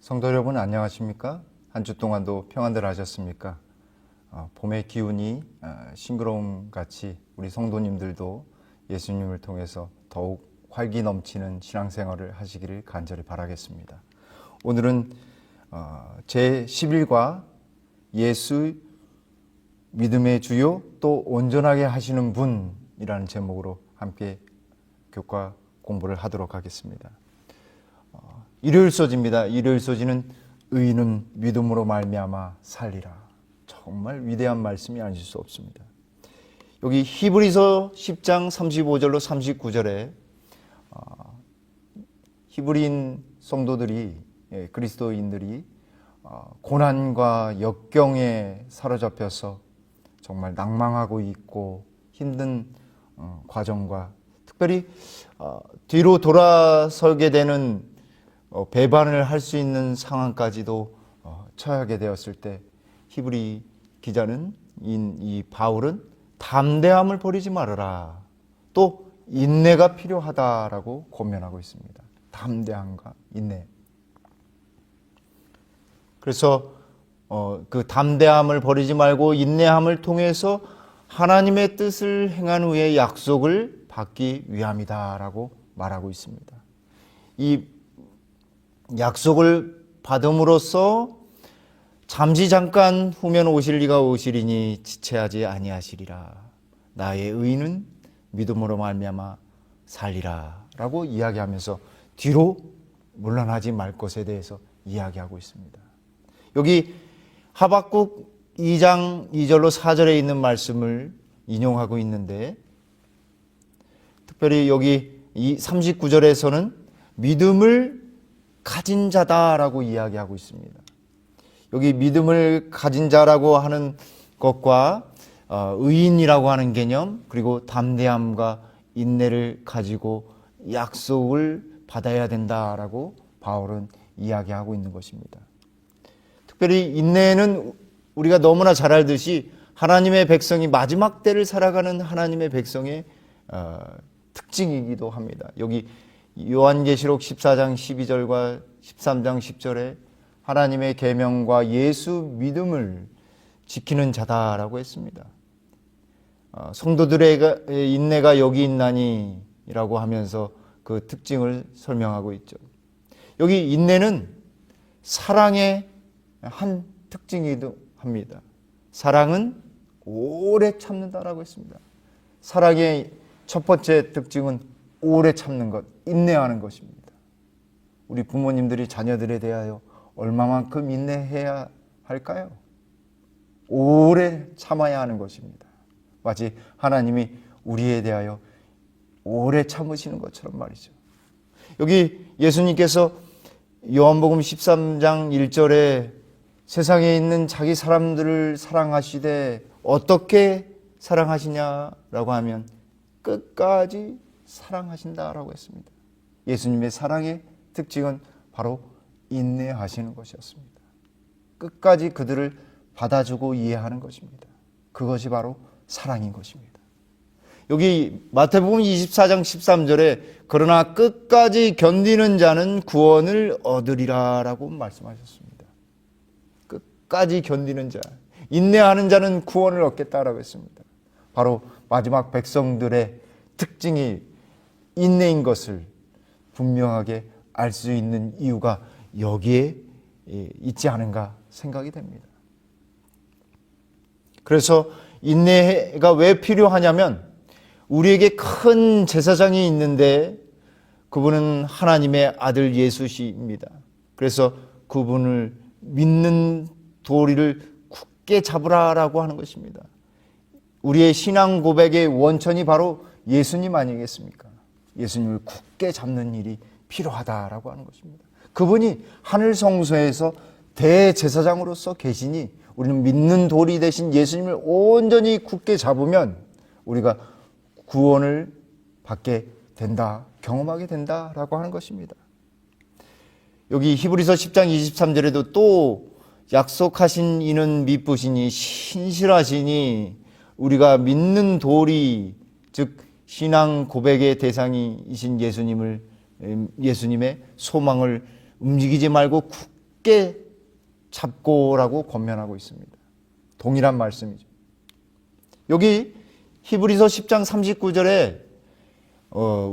성도 여러분 안녕하십니까? 한 주 동안도 평안들 하셨습니까? 봄의 기운이 싱그러움 같이 우리 성도님들도 예수님을 통해서 더욱 활기 넘치는 신앙생활을 하시기를 간절히 바라겠습니다. 오늘은 제11과 예수 믿음의 주요 또 온전하게 하시는 분이라는 제목으로 함께 교과 공부를 하도록 하겠습니다. 일요일 소지입니다. 일요일 소지는 의인은 믿음으로 말미암아 살리라. 정말 위대한 말씀이 아닐 수 없습니다. 여기 히브리서 10장 35절로 39절에 히브리인 성도들이 그리스도인들이 고난과 역경에 사로잡혀서 정말 낭망하고 있고 힘든 과정과 특별히 뒤로 돌아서게 되는 배반을 할 수 있는 상황까지도 처하게 되었을 때 히브리 기자는 이 바울은 담대함을 버리지 말아라. 또 인내가 필요하다라고 권면하고 있습니다. 담대함과 인내. 그래서 그 담대함을 버리지 말고 인내함을 통해서 하나님의 뜻을 행한 후에 약속을 받기 위함이다라고 말하고 있습니다. 이 약속을 받음으로써 잠시 잠깐 후면 오실 리가 오시리니 지체하지 아니하시리라. 나의 의인은 믿음으로 말미암아 살리라 라고 이야기하면서 뒤로 물러나지 말 것에 대해서 이야기하고 있습니다. 여기 하박국 2장 2절로 4절에 있는 말씀을 인용하고 있는데 특별히 여기 이 39절에서는 믿음을 가진 자다라고 이야기하고 있습니다. 여기 믿음을 가진 자라고 하는 것과 의인이라고 하는 개념 그리고 담대함과 인내를 가지고 약속을 받아야 된다라고 바울은 이야기하고 있는 것입니다. 특별히 인내는 우리가 너무나 잘 알듯이 하나님의 백성이 마지막 때를 살아가는 하나님의 백성의 특징이기도 합니다. 여기 요한계시록 14장 12절과 13장 10절에 하나님의 계명과 예수 믿음을 지키는 자다라고 했습니다. 성도들의 인내가 여기 있나니 라고 하면서 그 특징을 설명하고 있죠. 여기 인내는 사랑의 한 특징이기도 합니다. 사랑은 오래 참는다라고 했습니다. 사랑의 첫 번째 특징은 오래 참는 것, 인내하는 것입니다. 우리 부모님들이 자녀들에 대하여 얼마만큼 인내해야 할까요? 오래 참아야 하는 것입니다. 마치 하나님이 우리에 대하여 오래 참으시는 것처럼 말이죠. 여기 예수님께서 요한복음 13장 1절에 세상에 있는 자기 사람들을 사랑하시되 어떻게 사랑하시냐라고 하면 끝까지 사랑하신다라고 했습니다. 예수님의 사랑의 특징은 바로 인내하시는 것이었습니다. 끝까지 그들을 받아주고 이해하는 것입니다. 그것이 바로 사랑인 것입니다. 여기 마태복음 24장 13절에 그러나 끝까지 견디는 자는 구원을 얻으리라 라고 말씀하셨습니다. 끝까지 견디는 자, 인내하는 자는 구원을 얻겠다라고 했습니다. 바로 마지막 백성들의 특징이 인내인 것을 분명하게 알 수 있는 이유가 여기에 있지 않은가 생각이 됩니다. 그래서 인내가 왜 필요하냐면 우리에게 큰 제사장이 있는데 그분은 하나님의 아들 예수십니다. 그래서 그분을 믿는 도리를 굳게 잡으라라고 하는 것입니다. 우리의 신앙 고백의 원천이 바로 예수님 아니겠습니까? 예수님을 굳게 잡는 일이 필요하다라고 하는 것입니다. 그분이 하늘 성소에서 대제사장으로서 계시니 우리는 믿는 도리 대신 예수님을 온전히 굳게 잡으면 우리가 구원을 받게 된다, 경험하게 된다라고 하는 것입니다. 여기 히브리서 10장 23절에도 또 약속하신 이는 미쁘시니 신실하시니 우리가 믿는 도리 즉 신앙 고백의 대상이신 예수님의 소망을 움직이지 말고 굳게 굳게 잡고라고 권면하고 있습니다. 동일한 말씀이죠. 여기 히브리서 10장 39절에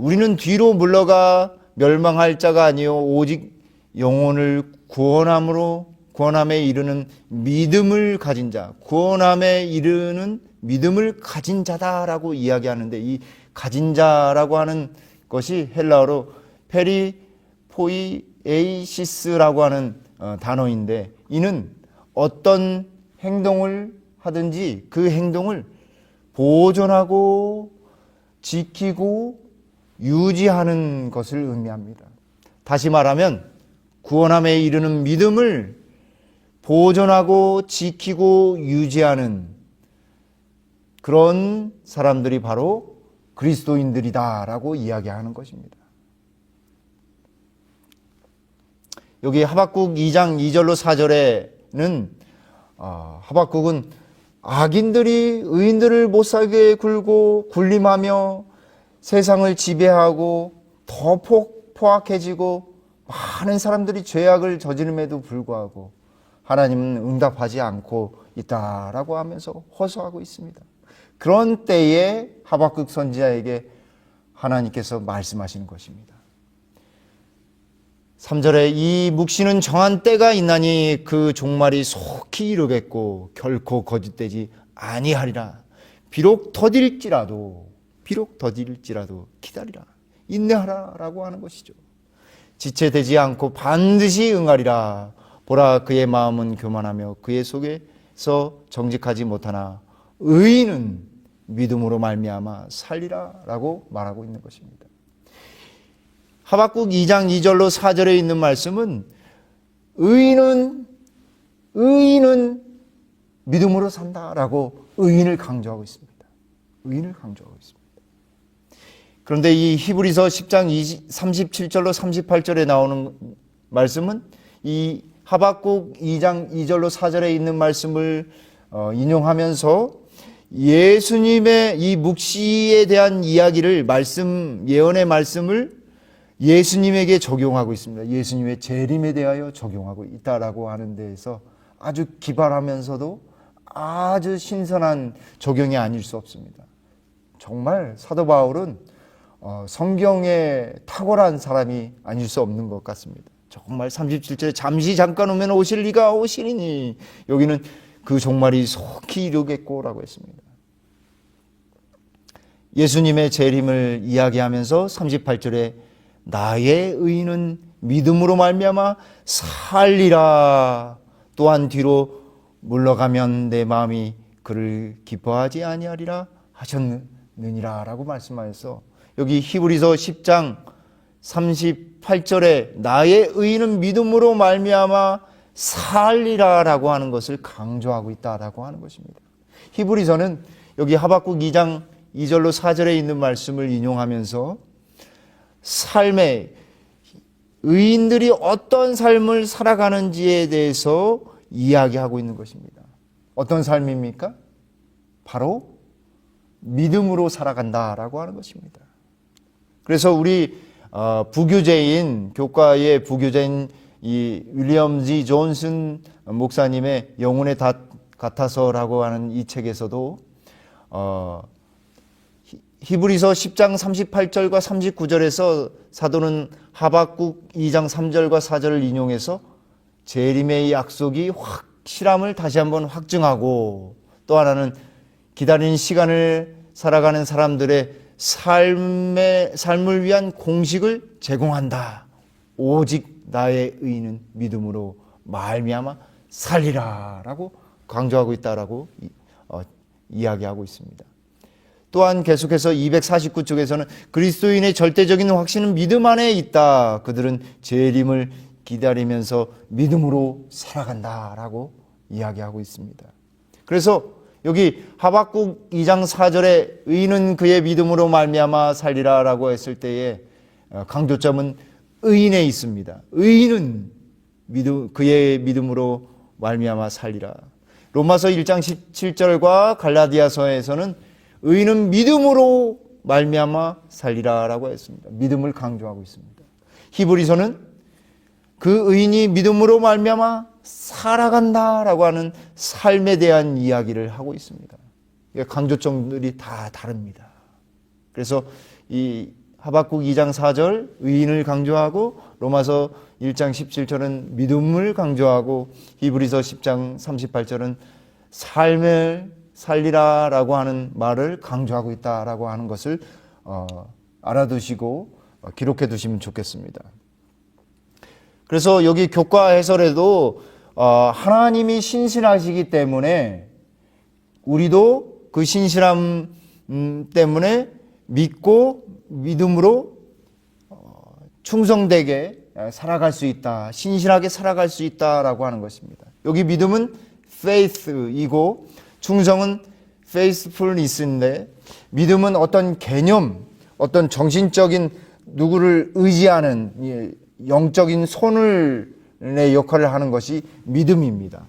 우리는 뒤로 물러가 멸망할 자가 아니요 오직 영혼을 구원함에 이르는 믿음을 가진 자, 구원함에 이르는 믿음을 가진 자다라고 이야기하는데, 이 가진 자라고 하는 것이 헬라어로 페리포이에이시스라고 하는 단어인데, 이는 어떤 행동을 하든지 그 행동을 보존하고 지키고 유지하는 것을 의미합니다. 다시 말하면 구원함에 이르는 믿음을 보존하고 지키고 유지하는 그런 사람들이 바로 그리스도인들이다라고 이야기하는 것입니다. 여기 하박국 2장 2절로 4절에는 하박국은 악인들이 의인들을 못살게 굴고 군림하며 세상을 지배하고 더 포악해지고 많은 사람들이 죄악을 저지름에도 불구하고 하나님은 응답하지 않고 있다라고 하면서 호소하고 있습니다. 그런 때에 하박국 선지자에게 하나님께서 말씀하시는 것입니다. 3절에 이 묵시는 정한 때가 있나니 그 종말이 속히 이르겠고 결코 거짓되지 아니하리라. 비록 더딜지라도 기다리라, 인내하라라고 하는 것이죠. 지체되지 않고 반드시 응하리라. 보라, 그의 마음은 교만하며 그의 속에서 정직하지 못하나 의인은 믿음으로 말미암아 살리라라고 말하고 있는 것입니다. 하박국 2장 2절로 4절에 있는 말씀은 의인은 믿음으로 산다라고 의인을 강조하고 있습니다. 의인을 강조하고 있습니다. 그런데 이 히브리서 10장 37절로 38절에 나오는 말씀은 이 하박국 2장 2절로 4절에 있는 말씀을 인용하면서 예수님의 이 묵시에 대한 이야기를 예언의 말씀을 예수님에게 적용하고 있습니다. 예수님의 재림에 대하여 적용하고 있다라고 하는 데에서 아주 기발하면서도 아주 신선한 적용이 아닐 수 없습니다. 정말 사도 바울은 성경에 탁월한 사람이 아닐 수 없는 것 같습니다. 정말 37절에 잠시 잠깐 오면 오실 리가 오시리니 여기는 그 종말이 속히 이루겠고라고 했습니다. 예수님의 재림을 이야기하면서 38절에 나의 의인은 믿음으로 말미암아 살리라. 또한 뒤로 물러가면 내 마음이 그를 기뻐하지 아니하리라 하셨느니라 라고 말씀하여서 여기 히브리서 10장 38절에 나의 의인은 믿음으로 말미암아 살리라라고 하는 것을 강조하고 있다라고 하는 것입니다. 히브리서는 여기 하박국 2장 2절로 4절에 있는 말씀을 인용하면서 삶의 의인들이 어떤 삶을 살아가는지에 대해서 이야기하고 있는 것입니다. 어떤 삶입니까? 바로 믿음으로 살아간다라고 하는 것입니다. 그래서 우리 교과의 부교재인 이 윌리엄 G. 존슨 목사님의 영혼의 닷 같아서라고 하는 이 책에서도 히브리서 10장 38절과 39절에서 사도는 하박국 2장 3절과 4절을 인용해서 재림의 약속이 확실함을 다시 한번 확증하고, 또 하나는 기다리는 시간을 살아가는 사람들의 삶을 위한 공식을 제공한다. 오직 나의 의인은 믿음으로 말미암아 살리라 라고 강조하고 있다라고 이야기하고 있습니다. 또한 계속해서 249쪽에서는 그리스도인의 절대적인 확신은 믿음 안에 있다. 그들은 재림을 기다리면서 믿음으로 살아간다라고 이야기하고 있습니다. 그래서 여기 하박국 2장 4절에 의인은 그의 믿음으로 말미암아 살리라라고 했을 때에 강조점은 의인에 있습니다. 의인은 그의 믿음으로 말미암아 살리라. 로마서 1장 17절과 갈라디아서에서는 의인은 믿음으로 말미암아 살리라라고 했습니다. 믿음을 강조하고 있습니다. 히브리서는 그 의인이 믿음으로 말미암아 살아간다라고 하는 삶에 대한 이야기를 하고 있습니다. 강조점들이 다 다릅니다. 그래서 이 하박국 2장 4절 의인을 강조하고 로마서 1장 17절은 믿음을 강조하고 히브리서 10장 38절은 삶을 살리라라고 하는 말을 강조하고 있다라고 하는 것을 알아두시고 기록해 두시면 좋겠습니다. 그래서 여기 교과 해설에도 하나님이 신실하시기 때문에 우리도 그 신실함 때문에 믿고 믿음으로 충성되게 살아갈 수 있다, 신실하게 살아갈 수 있다라고 하는 것입니다. 여기 믿음은 faith이고 충성은 faithfulness인데, 믿음은 어떤 개념, 어떤 정신적인 누구를 의지하는 영적인 손을의 역할을 하는 것이 믿음입니다.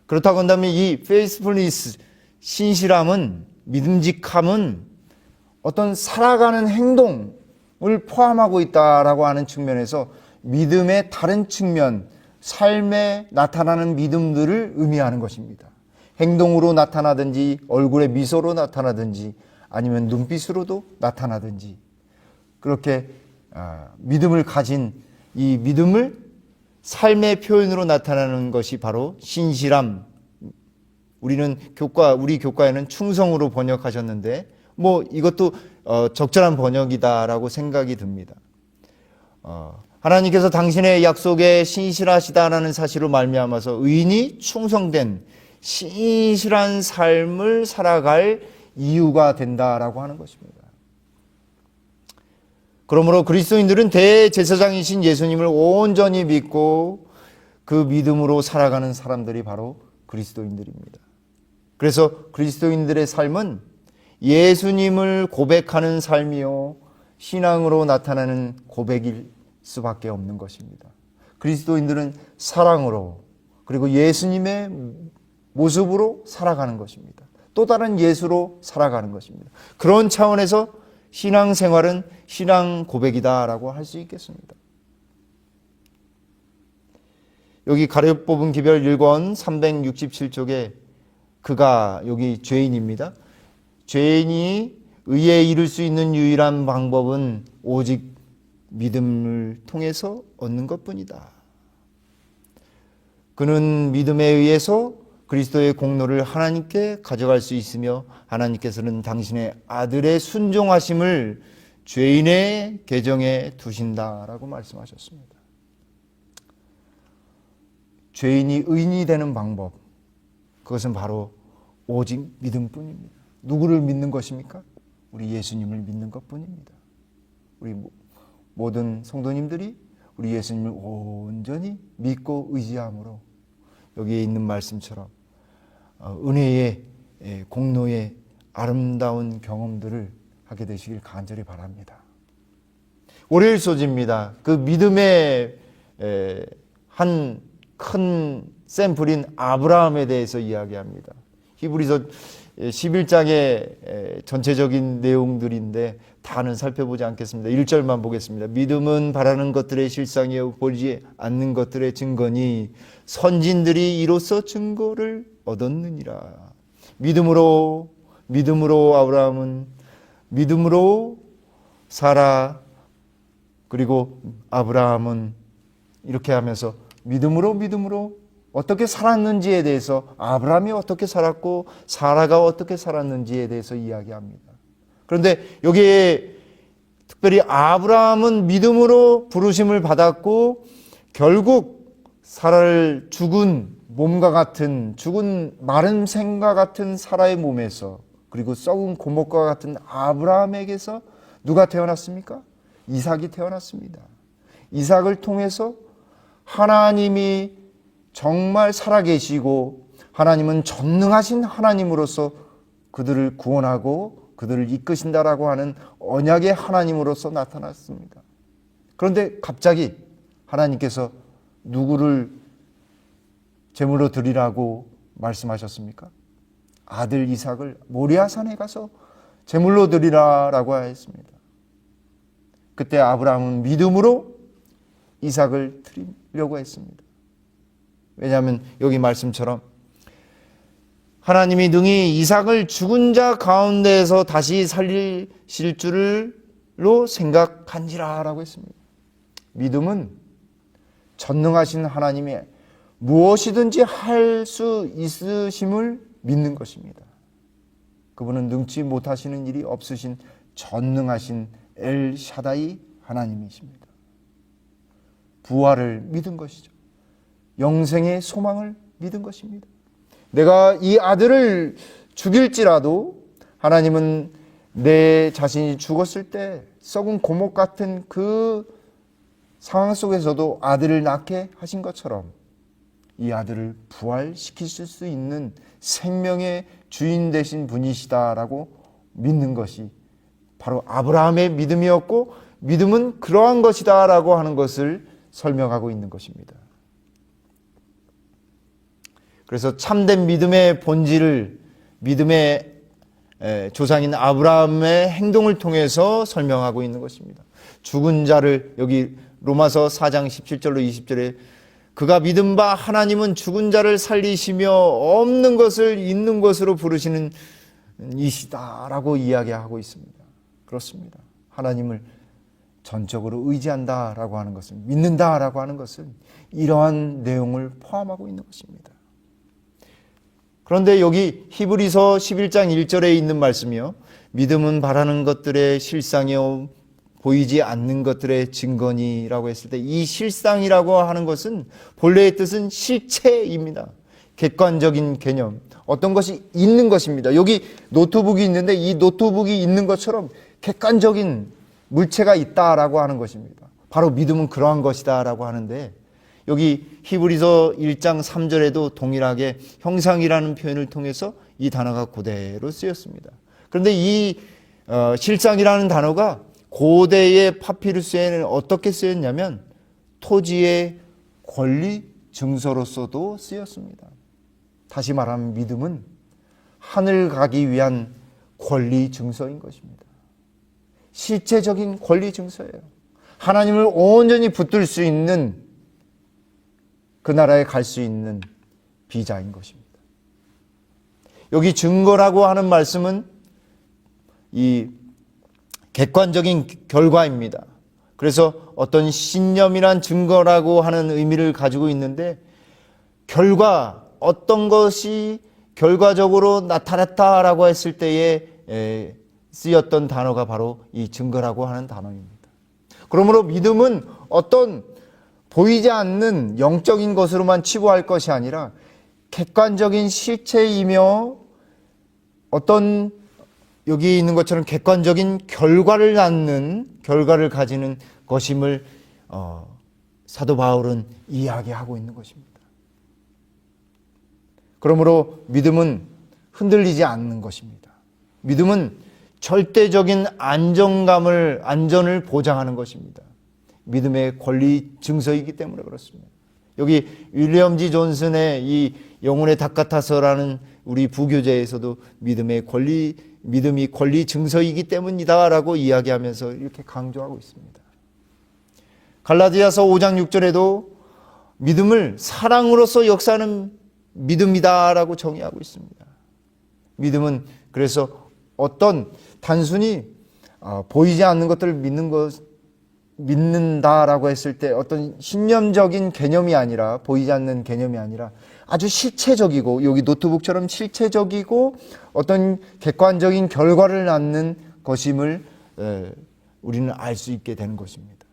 그렇다고 한다면 이 faithfulness, 신실함은, 믿음직함은 어떤 살아가는 행동을 포함하고 있다라고 하는 측면에서 믿음의 다른 측면, 삶에 나타나는 믿음들을 의미하는 것입니다. 행동으로 나타나든지 얼굴의 미소로 나타나든지 아니면 눈빛으로도 나타나든지, 그렇게 믿음을 가진 이 믿음을 삶의 표현으로 나타나는 것이 바로 신실함. 우리 교과에는 충성으로 번역하셨는데 이것도 적절한 번역이다라고 생각이 듭니다. 하나님께서 당신의 약속에 신실하시다라는 사실로 말미암아서 의인이 충성된 신실한 삶을 살아갈 이유가 된다라고 하는 것입니다. 그러므로 그리스도인들은 대제사장이신 예수님을 온전히 믿고 그 믿음으로 살아가는 사람들이 바로 그리스도인들입니다. 그래서 그리스도인들의 삶은 예수님을 고백하는 삶이요, 신앙으로 나타나는 고백일 수밖에 없는 것입니다. 그리스도인들은 사랑으로 그리고 예수님의 모습으로 살아가는 것입니다. 또 다른 예수로 살아가는 것입니다. 그런 차원에서 신앙생활은 신앙 고백이다라고 할 수 있겠습니다. 여기 가려 뽑은 기별 1권 367쪽에 그가, 여기 죄인입니다. 죄인이 의에 이를 수 있는 유일한 방법은 오직 믿음을 통해서 얻는 것뿐이다. 그는 믿음에 의해서 그리스도의 공로를 하나님께 가져갈 수 있으며 하나님께서는 당신의 아들의 순종하심을 죄인의 계정에 두신다라고 말씀하셨습니다. 죄인이 의인이 되는 방법, 그것은 바로 오직 믿음뿐입니다. 누구를 믿는 것입니까? 우리 예수님을 믿는 것뿐입니다. 우리 모든 성도님들이 우리 예수님을 온전히 믿고 의지함으로 여기에 있는 말씀처럼 은혜의 공로의 아름다운 경험들을 하게 되시길 간절히 바랍니다. 월요일 소지입니다. 그 믿음의 한 큰 샘플인 아브라함에 대해서 이야기합니다. 히브리서 11장의 전체적인 내용들인데 다는 살펴보지 않겠습니다. 1절만 보겠습니다. 믿음은 바라는 것들의 실상이요 보이지 않는 것들의 증거니 선진들이 이로써 증거를 얻었느니라. 믿음으로 아브라함은 믿음으로 사라, 그리고 아브라함은 이렇게 하면서 믿음으로 어떻게 살았는지에 대해서, 아브라함이 어떻게 살았고 사라가 어떻게 살았는지에 대해서 이야기합니다. 그런데 여기에 특별히 아브라함은 믿음으로 부르심을 받았고 결국 사라를 죽은 몸과 같은, 죽은 마른 생과 같은 사라의 몸에서, 그리고 썩은 고목과 같은 아브라함에게서 누가 태어났습니까? 이삭이 태어났습니다. 이삭을 통해서 하나님이 정말 살아계시고 하나님은 전능하신 하나님으로서 그들을 구원하고 그들을 이끄신다라고 하는 언약의 하나님으로서 나타났습니다. 그런데 갑자기 하나님께서 누구를 제물로 드리라고 말씀하셨습니까? 아들 이삭을 모리아산에 가서 제물로 드리라라고 했습니다. 그때 아브라함은 믿음으로 이삭을 드리려고 했습니다. 왜냐하면 여기 말씀처럼 하나님이 능히 이삭을 죽은 자 가운데에서 다시 살리실 줄로 생각한지라 라고 했습니다. 믿음은 전능하신 하나님의 무엇이든지 할 수 있으심을 믿는 것입니다. 그분은 능치 못하시는 일이 없으신 전능하신 엘샤다이 하나님이십니다. 부활을 믿은 것이죠. 영생의 소망을 믿은 것입니다. 내가 이 아들을 죽일지라도 하나님은 내 자신이 죽었을 때 썩은 고목 같은 그 상황 속에서도 아들을 낳게 하신 것처럼 이 아들을 부활시키실 수 있는 생명의 주인 되신 분이시다라고 믿는 것이 바로 아브라함의 믿음이었고, 믿음은 그러한 것이다라고 하는 것을 설명하고 있는 것입니다. 그래서 참된 믿음의 본질을 믿음의 조상인 아브라함의 행동을 통해서 설명하고 있는 것입니다. 죽은 자를, 여기 로마서 4장 17절로 20절에 그가 믿은 바 하나님은 죽은 자를 살리시며 없는 것을 있는 것으로 부르시는 이시다라고 이야기하고 있습니다. 그렇습니다. 하나님을 전적으로 의지한다라고 하는 것은, 믿는다라고 하는 것은 이러한 내용을 포함하고 있는 것입니다. 그런데 여기 히브리서 11장 1절에 있는 말씀이요, 믿음은 바라는 것들의 실상이요 보이지 않는 것들의 증거니라고 했을 때, 이 실상이라고 하는 것은 본래의 뜻은 실체입니다. 객관적인 개념, 어떤 것이 있는 것입니다. 여기 노트북이 있는데 이 노트북이 있는 것처럼 객관적인 물체가 있다라고 하는 것입니다. 바로 믿음은 그러한 것이다라고 하는데, 여기 히브리서 1장 3절에도 동일하게 형상이라는 표현을 통해서 이 단어가 그대로 쓰였습니다. 그런데 이 실상이라는 단어가 고대의 파피루스에는 어떻게 쓰였냐면 토지의 권리 증서로서도 쓰였습니다. 다시 말하면 믿음은 하늘 가기 위한 권리 증서인 것입니다. 실체적인 권리 증서예요. 하나님을 온전히 붙들 수 있는, 그 나라에 갈 수 있는 비자인 것입니다. 여기 증거라고 하는 말씀은 이 객관적인 결과입니다. 그래서 어떤 신념이란 증거라고 하는 의미를 가지고 있는데, 결과, 어떤 것이 결과적으로 나타났다라고 했을 때에 쓰였던 단어가 바로 이 증거라고 하는 단어입니다. 그러므로 믿음은 어떤 보이지 않는 영적인 것으로만 치부할 것이 아니라 객관적인 실체이며 어떤 여기 있는 것처럼 객관적인 결과를 낳는, 결과를 가지는 것임을 사도 바울은 이야기하고 있는 것입니다. 그러므로 믿음은 흔들리지 않는 것입니다. 믿음은 절대적인 안전을 보장하는 것입니다. 믿음의 권리 증서이기 때문에 그렇습니다. 여기 윌리엄 G. 존슨의 이 영혼의 닭 같아서라는 우리 부교재에서도 믿음이 권리 증서이기 때문이다라고 이야기하면서 이렇게 강조하고 있습니다. 갈라디아서 5장 6절에도 믿음을 사랑으로서 역사하는 믿음이다라고 정의하고 있습니다. 믿음은 그래서 어떤 단순히 보이지 않는 것들을 믿는다라고 했을 때 어떤 신념적인 개념이 아니라, 보이지 않는 개념이 아니라 아주 실체적이고, 여기 노트북처럼 실체적이고 어떤 객관적인 결과를 낳는 것임을 우리는 알 수 있게 되는 것입니다.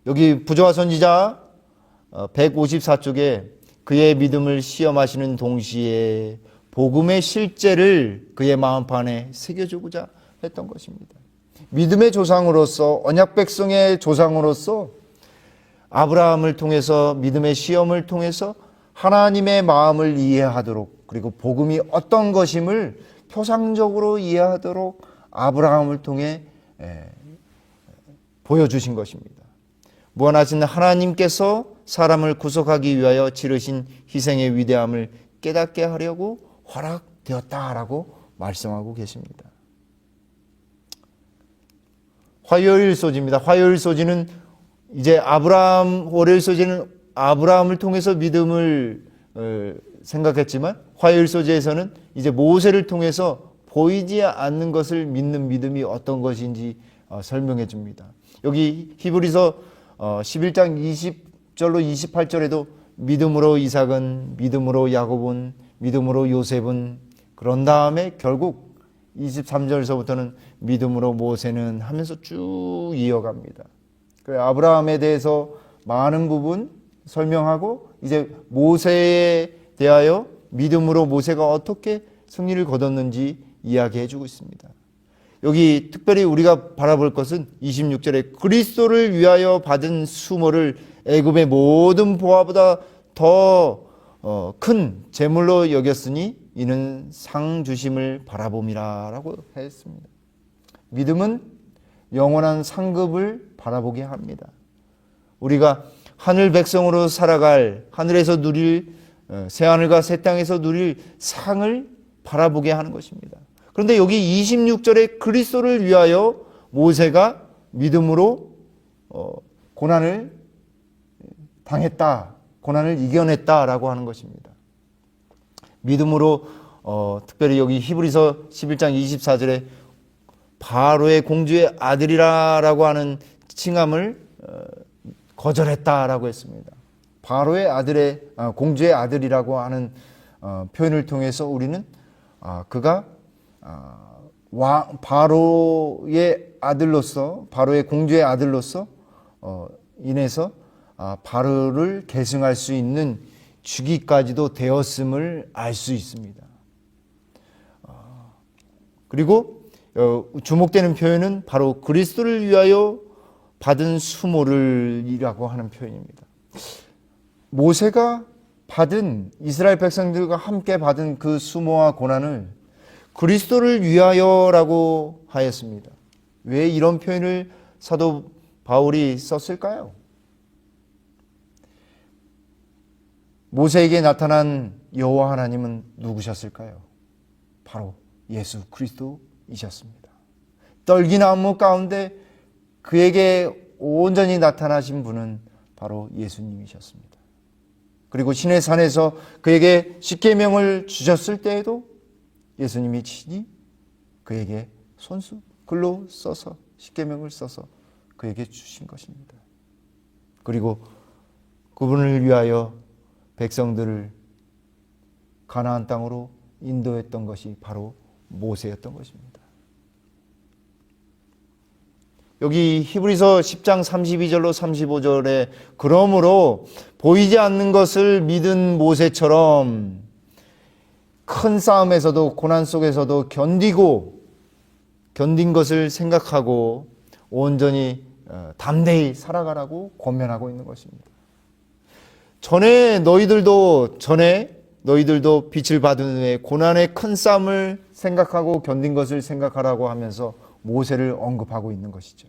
여기 부조화 선지자 154쪽에 그의 믿음을 시험하시는 동시에 복음의 실제를 그의 마음판에 새겨주고자 했던 것입니다. 믿음의 조상으로서, 언약 백성의 조상으로서 아브라함을 통해서, 믿음의 시험을 통해서 하나님의 마음을 이해하도록, 그리고 복음이 어떤 것임을 표상적으로 이해하도록 아브라함을 통해 보여주신 것입니다. 무한하신 하나님께서 사람을 구속하기 위하여 치르신 희생의 위대함을 깨닫게 하려고 허락되었다라고 말씀하고 계십니다. 화요일 소지입니다. 화요일 소지는 이제 월요일 소재는 아브라함을 통해서 믿음을 생각했지만, 화요일 소재에서는 이제 모세를 통해서 보이지 않는 것을 믿는 믿음이 어떤 것인지 설명해 줍니다. 여기 히브리서 11장 20절로 28절에도 믿음으로 이삭은, 믿음으로 야곱은, 믿음으로 요셉은, 그런 다음에 결국 23절에서부터는 믿음으로 모세는 하면서 쭉 이어갑니다. 그 아브라함에 대해서 많은 부분 설명하고, 이제 모세에 대하여 믿음으로 모세가 어떻게 승리를 거뒀는지 이야기해 주고 있습니다. 여기 특별히 우리가 바라볼 것은 26절에 그리스도를 위하여 받은 수모를 애굽의 모든 보화보다 더 큰 재물로 여겼으니 이는 상 주심을 바라봄이라 라고 했습니다. 믿음은 영원한 상급을 바라보게 합니다. 우리가 하늘 백성으로 살아갈, 하늘에서 누릴, 새하늘과 새 땅에서 누릴 상을 바라보게 하는 것입니다. 그런데 여기 26절에 그리스도를 위하여 모세가 믿음으로 고난을 당했다, 고난을 이겨냈다라고 하는 것입니다. 믿음으로 특별히 여기 히브리서 11장 24절에 바로의 공주의 아들이라고 하는 칭함을 거절했다라고 했습니다. 바로의 공주의 아들이라고 하는 표현을 통해서 우리는 그가 바로의 아들로서, 바로의 공주의 아들로서 인해서 바로를 계승할 수 있는 주기까지도 되었음을 알 수 있습니다. 그리고 주목되는 표현은 바로 그리스도를 위하여 받은 수모를이라고 하는 표현입니다. 모세가 받은, 이스라엘 백성들과 함께 받은 그 수모와 고난을 그리스도를 위하여라고 하였습니다. 왜 이런 표현을 사도 바울이 썼을까요? 모세에게 나타난 여호와 하나님은 누구셨을까요? 바로 예수 그리스도이셨습니다. 떨기나무 가운데 그에게 온전히 나타나신 분은 바로 예수님이셨습니다. 그리고 시내 산에서 그에게 십계명을 주셨을 때에도 예수님이 친히 그에게 손수 글로 써서, 십계명을 써서 그에게 주신 것입니다. 그리고 그분을 위하여 백성들을 가나안 땅으로 인도했던 것이 바로 모세였던 것입니다. 여기 히브리서 10장 32절로 35절에 그러므로 보이지 않는 것을 믿은 모세처럼 큰 싸움에서도, 고난 속에서도 견딘 것을 생각하고 온전히 담대히 살아가라고 권면하고 있는 것입니다. 전에 너희들도 빛을 받은 후에 고난의 큰 싸움을 생각하고 견딘 것을 생각하라고 하면서 모세를 언급하고 있는 것이죠.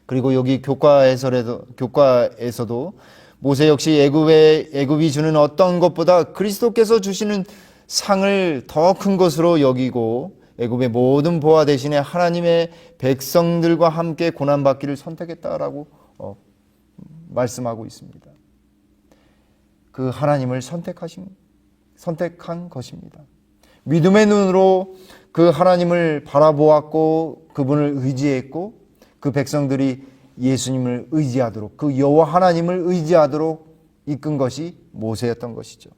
그리고 여기 교과에서도 모세 역시 애굽이 주는 어떤 것보다 그리스도께서 주시는 상을 더 큰 것으로 여기고 애굽의 모든 보화 대신에 하나님의 백성들과 함께 고난받기를 선택했다라고 말씀하고 있습니다. 그 하나님을 선택한 것입니다. 믿음의 눈으로 그 하나님을 바라보았고 그분을 의지했고 그 백성들이 예수님을 의지하도록, 그 여호와 하나님을 의지하도록 이끈 것이 모세였던 것이죠.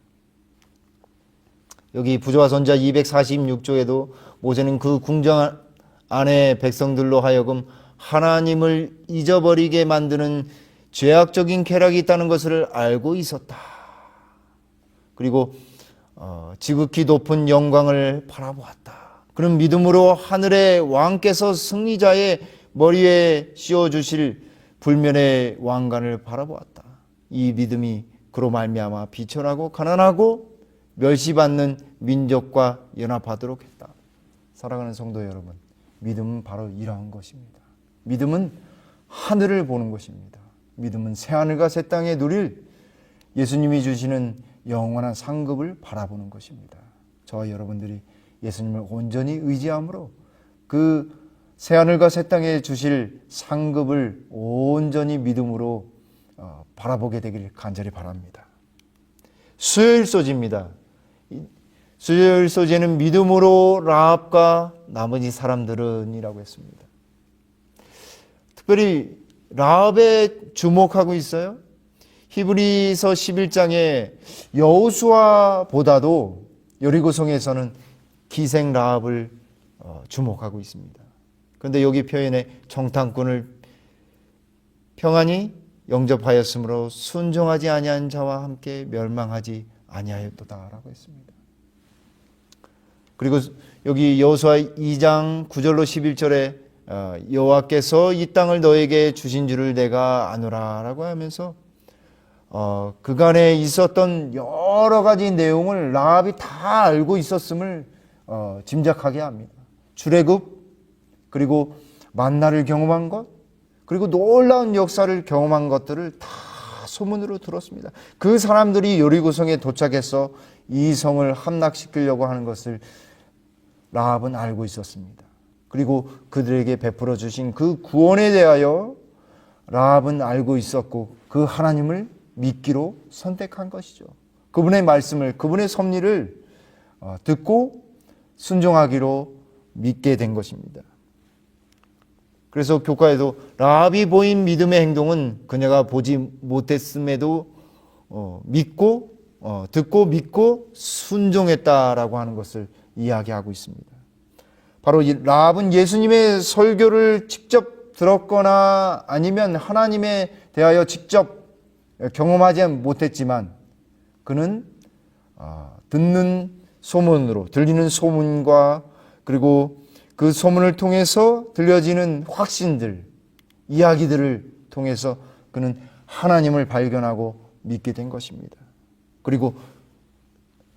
여기 부조와 선지자 246조에도 모세는 그 궁정 안의 백성들로 하여금 하나님을 잊어버리게 만드는 죄악적인 쾌락이 있다는 것을 알고 있었다. 그리고 지극히 높은 영광을 바라보았다. 그는 믿음으로 하늘의 왕께서 승리자의 머리에 씌워주실 불면의 왕관을 바라보았다. 이 믿음이 그로 말미암아 비천하고 가난하고 멸시받는 민족과 연합하도록 했다. 사랑하는 성도 여러분, 믿음은 바로 이러한 것입니다. 믿음은 하늘을 보는 것입니다. 믿음은 새하늘과 새 땅에 누릴 예수님이 주시는 영원한 상급을 바라보는 것입니다. 저와 여러분들이 예수님을 온전히 의지함으로 그 새하늘과 새 땅에 주실 상급을 온전히 믿음으로 바라보게 되길 간절히 바랍니다. 수요일 소지입니다. 수요일 소지에는 믿음으로 라합과 나머지 사람들은 이라고 했습니다. 특별히 라합에 주목하고 있어요. 히브리서 11장에 여호수아보다도 여리고성에서는 기생 라합을 주목하고 있습니다. 그런데 여기 표현에 정탐꾼을 평안히 영접하였으므로 순종하지 아니한 자와 함께 멸망하지 아니하였도다라고 했습니다. 그리고 여기 여호수아 2장 9절로 11절에 여호와께서 이 땅을 너에게 주신 줄을 내가 아노라라고 하면서 그간에 있었던 여러 가지 내용을 라합이 다 알고 있었음을 짐작하게 합니다. 출애굽, 그리고 만나를 경험한 것, 그리고 놀라운 역사를 경험한 것들을 다 소문으로 들었습니다. 그 사람들이 여리고성에 도착해서 이 성을 함락시키려고 하는 것을 라합은 알고 있었습니다. 그리고 그들에게 베풀어 주신 그 구원에 대하여 라합은 알고 있었고 그 하나님을 믿기로 선택한 것이죠. 그분의 말씀을, 그분의 섭리를 듣고 순종하기로 믿게 된 것입니다. 그래서 교과에도 라합이 보인 믿음의 행동은 그녀가 보지 못했음에도 믿고 듣고 믿고 순종했다라고 하는 것을 이야기하고 있습니다. 바로 이 라합은 예수님의 설교를 직접 들었거나 아니면 하나님에 대하여 직접 경험하지 못했지만 그는 듣는 소문으로, 들리는 소문과 그리고 그 소문을 통해서 들려지는 확신들, 이야기들을 통해서 그는 하나님을 발견하고 믿게 된 것입니다. 그리고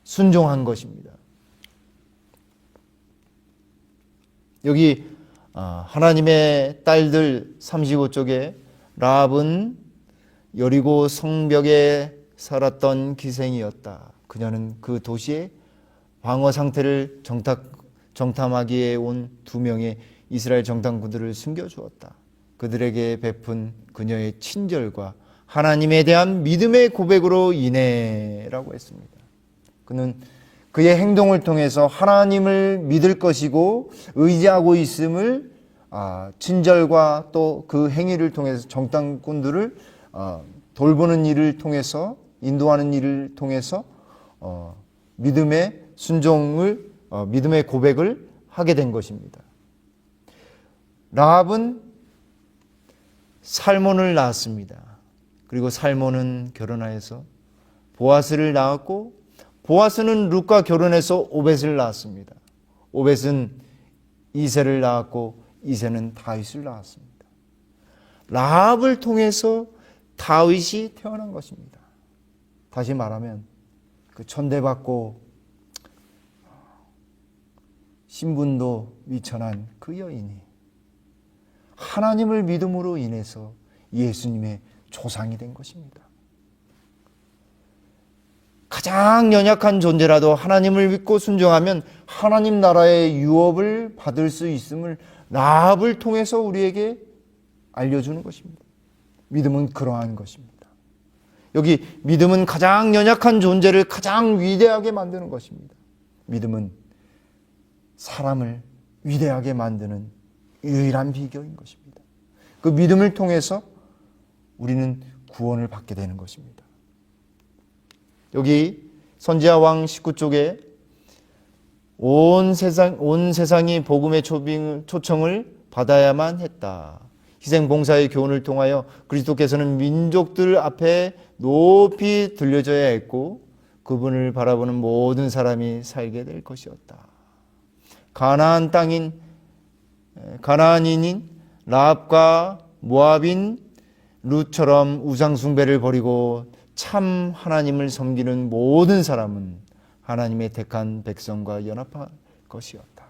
순종한 것입니다. 여기 하나님의 딸들 35쪽에 라합은 여리고 성벽에 살았던 기생이었다. 그녀는 그 도시의 방어 상태를 정탐하기에 온 2명의 이스라엘 정탐꾼들을 숨겨주었다. 그들에게 베푼 그녀의 친절과 하나님에 대한 믿음의 고백으로 인해라고 했습니다. 그는 그의 행동을 통해서 하나님을 믿을 것이고 의지하고 있음을 친절과 또 그 행위를 통해서 정탐꾼들을 돌보는 일을 통해서, 인도하는 일을 통해서 믿음의 순종을, 믿음의 고백을 하게 된 것입니다. 라합은 살몬을 낳았습니다. 그리고 살몬은 결혼하여서 보아스를 낳았고, 보아스는 룻과 결혼해서 오벳을 낳았습니다. 오벳은 이새를 낳았고, 이새는 다윗을 낳았습니다. 라합을 통해서 다윗이 태어난 것입니다. 다시 말하면 그 천대받고 신분도 미천한 그 여인이 하나님을 믿음으로 인해서 예수님의 조상이 된 것입니다. 가장 연약한 존재라도 하나님을 믿고 순종하면 하나님 나라의 유업을 받을 수 있음을 라합을 통해서 우리에게 알려주는 것입니다. 믿음은 그러한 것입니다. 여기 믿음은 가장 연약한 존재를 가장 위대하게 만드는 것입니다. 믿음은 사람을 위대하게 만드는 유일한 비결인 것입니다. 그 믿음을 통해서 우리는 구원을 받게 되는 것입니다. 여기 선지자 왕 19쪽에 온 세상이 복음의 초청을 받아야만 했다. 희생봉사의 교훈을 통하여 그리스도께서는 민족들 앞에 높이 들려져야 했고 그분을 바라보는 모든 사람이 살게 될 것이었다. 가나안 땅인 가나안인인 라합과 모압인 룻처럼 우상숭배를 버리고 참 하나님을 섬기는 모든 사람은 하나님의 택한 백성과 연합할 것이었다.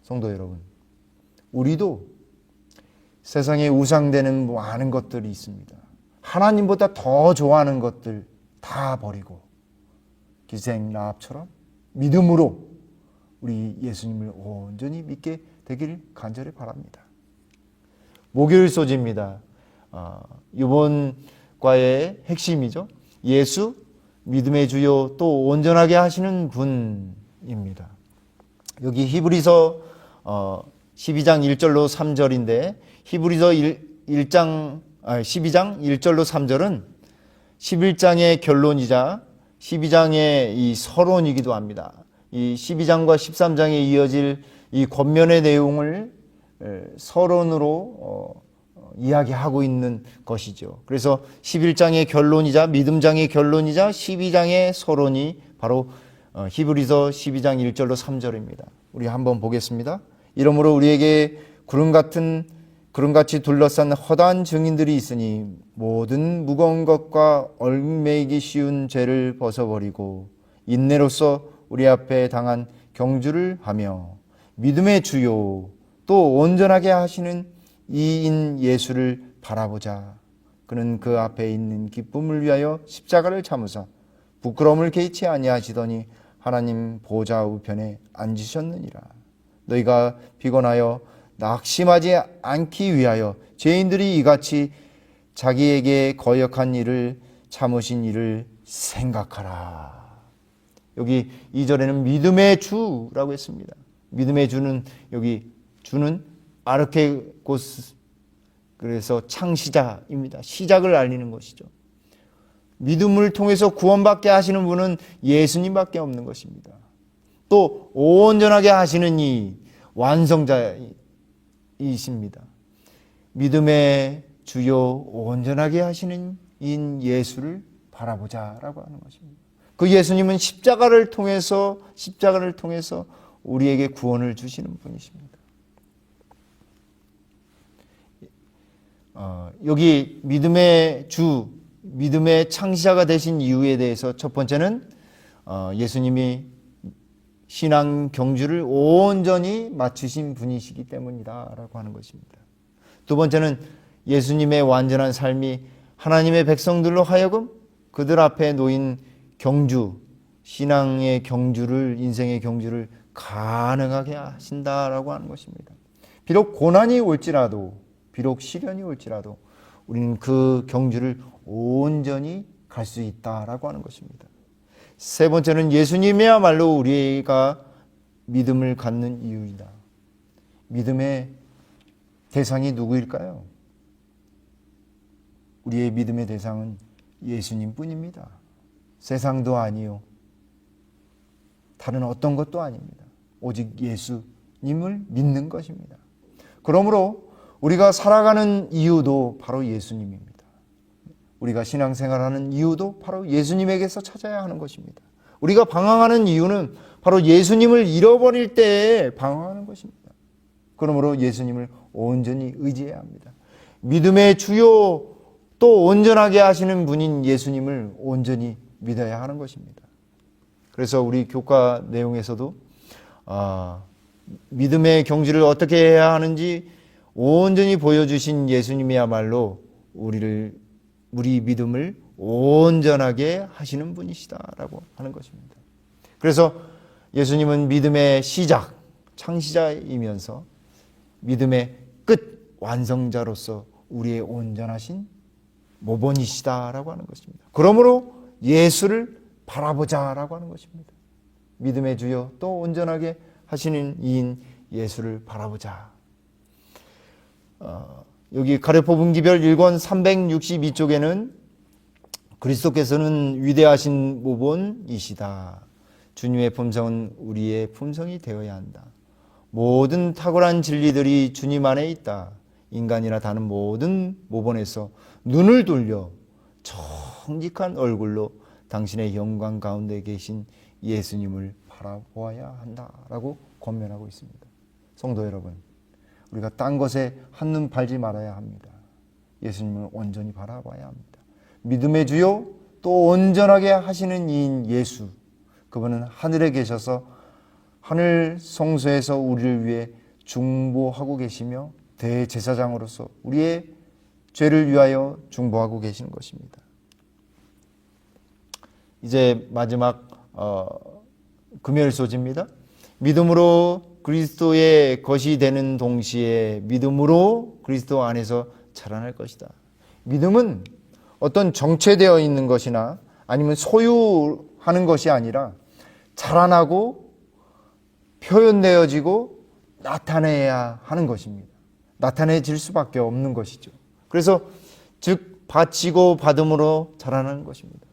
성도 여러분, 우리도 세상에 우상되는 많은 것들이 있습니다. 하나님보다 더 좋아하는 것들 다 버리고 기생 라합처럼 믿음으로 우리 예수님을 온전히 믿게 되길 간절히 바랍니다. 목요일 소지입니다. 이번 과의 핵심이죠. 예수, 믿음의 주요, 또 온전하게 하시는 분입니다. 여기 히브리서 12장 1절로 3절인데 히브리서 12장 1절로 3절은 11장의 결론이자 12장의 이 서론이기도 합니다. 이 12장과 13장에 이어질 이 권면의 내용을 서론으로 이야기하고 있는 것이죠. 그래서 11장의 결론이자 믿음장의 결론이자 12장의 서론이 바로 히브리서 12장 1절로 3절입니다. 우리 한번 보겠습니다. 이러므로 우리에게 구름같이 둘러싼 허다한 증인들이 있으니 모든 무거운 것과 얽매이기 쉬운 죄를 벗어버리고 인내로서 우리 앞에 당한 경주를 하며 믿음의 주요 또 온전하게 하시는 이인 예수를 바라보자. 그는 그 앞에 있는 기쁨을 위하여 십자가를 참으사 부끄러움을 개의치 아니하시더니 하나님 보좌 우편에 앉으셨느니라. 너희가 피곤하여 낙심하지 않기 위하여 죄인들이 이같이 자기에게 거역한 일을 참으신 일을 생각하라. 여기 2절에는 믿음의 주라고 했습니다. 믿음의 주는 여기 주는 아르케고스, 그래서 창시자입니다. 시작을 알리는 것이죠. 믿음을 통해서 구원받게 하시는 분은 예수님밖에 없는 것입니다. 또 온전하게 하시는 이 완성자이십니다. 믿음의 주요 온전하게 하시는 인 예수를 바라보자라고 하는 것입니다. 그 예수님은 십자가를 통해서 우리에게 구원을 주시는 분이십니다. 여기 믿음의 주, 믿음의 창시자가 되신 이유에 대해서 첫 번째는 예수님이 신앙 경주를 온전히 맞추신 분이시기 때문이다라고 하는 것입니다. 두 번째는 예수님의 완전한 삶이 하나님의 백성들로 하여금 그들 앞에 놓인 경주, 신앙의 경주를, 인생의 경주를 가능하게 하신다라고 하는 것입니다. 비록 고난이 올지라도, 비록 시련이 올지라도 우리는 그 경주를 온전히 갈 수 있다라고 하는 것입니다. 세 번째는 예수님이야말로 우리가 믿음을 갖는 이유이다. 믿음의 대상이 누구일까요? 우리의 믿음의 대상은 예수님뿐입니다. 세상도 아니요, 다른 어떤 것도 아닙니다. 오직 예수님을 믿는 것입니다. 그러므로 우리가 살아가는 이유도 바로 예수님입니다. 우리가 신앙생활하는 이유도 바로 예수님에게서 찾아야 하는 것입니다. 우리가 방황하는 이유는 바로 예수님을 잃어버릴 때에 방황하는 것입니다. 그러므로 예수님을 온전히 의지해야 합니다. 믿음의 주요 또 온전하게 하시는 분인 예수님을 온전히 믿어야 하는 것입니다. 그래서 우리 교과 내용에서도 믿음의 경주를 어떻게 해야 하는지 온전히 보여주신 예수님이야말로 우리 믿음을 온전하게 하시는 분이시다라고 하는 것입니다. 그래서 예수님은 믿음의 시작, 창시자이면서 믿음의 끝, 완성자로서 우리의 온전하신 모본이시다라고 하는 것입니다. 그러므로 예수를 바라보자라고 하는 것입니다. 믿음의 주여 또 온전하게 하시는 이인 예수를 바라보자. 여기 가랴포분기별 1권 362쪽에는 그리스도께서는 위대하신 모본이시다. 주님의 품성은 우리의 품성이 되어야 한다. 모든 탁월한 진리들이 주님 안에 있다. 인간이나 다른 모든 모본에서 눈을 돌려 정직한 얼굴로 당신의 영광 가운데 계신 예수님을 바라보아야 한다라고 권면하고 있습니다. 성도 여러분, 우리가 딴 것에 한눈 팔지 말아야 합니다. 예수님을 온전히 바라봐야 합니다. 믿음의 주요 또 온전하게 하시는 이인 예수, 그분은 하늘에 계셔서 하늘 성소에서 우리를 위해 중보하고 계시며 대제사장으로서 우리의 죄를 위하여 중보하고 계시는 것입니다. 이제 마지막 금요일 소지입니다. 믿음으로 그리스도의 것이 되는 동시에 믿음으로 그리스도 안에서 자라날 것이다. 믿음은 어떤 정체되어 있는 것이나 아니면 소유하는 것이 아니라 자라나고 표현되어지고 나타내야 하는 것입니다. 나타내질 수밖에 없는 것이죠. 그래서 즉 바치고 받음으로 자라나는 것입니다.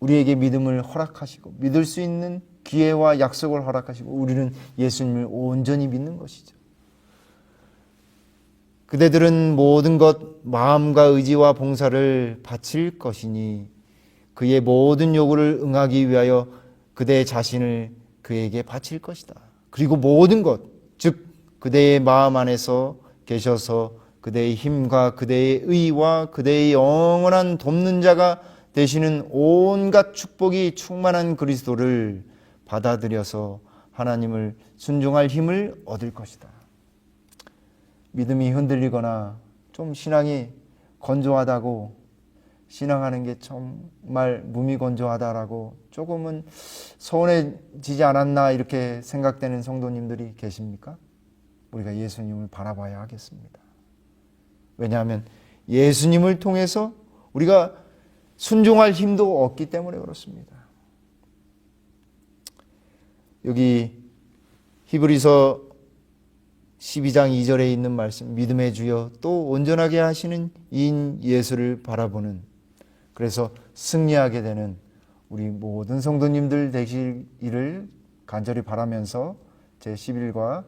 우리에게 믿음을 허락하시고 믿을 수 있는 기회와 약속을 허락하시고 우리는 예수님을 온전히 믿는 것이죠. 그대들은 모든 것 마음과 의지와 봉사를 바칠 것이니 그의 모든 요구를 응하기 위하여 그대 자신을 그에게 바칠 것이다. 그리고 모든 것, 즉 그대의 마음 안에서 계셔서 그대의 힘과 그대의 의와 그대의 영원한 돕는 자가 되시는 온갖 축복이 충만한 그리스도를 받아들여서 하나님을 순종할 힘을 얻을 것이다. 믿음이 흔들리거나 좀 신앙이 건조하다고, 신앙하는 게 정말 무미건조하다라고 조금은 서운해지지 않았나 이렇게 생각되는 성도님들이 계십니까? 우리가 예수님을 바라봐야 하겠습니다. 왜냐하면 예수님을 통해서 우리가 순종할 힘도 없기 때문에 그렇습니다. 여기 히브리서 12장 2절에 있는 말씀, 믿음의 주여 또 온전하게 하시는 이인 예수를 바라보는, 그래서 승리하게 되는 우리 모든 성도님들 되시기를 간절히 바라면서 제 11과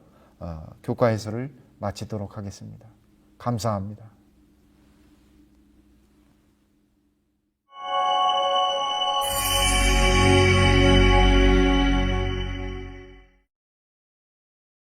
교과 해설을 마치도록 하겠습니다. 감사합니다.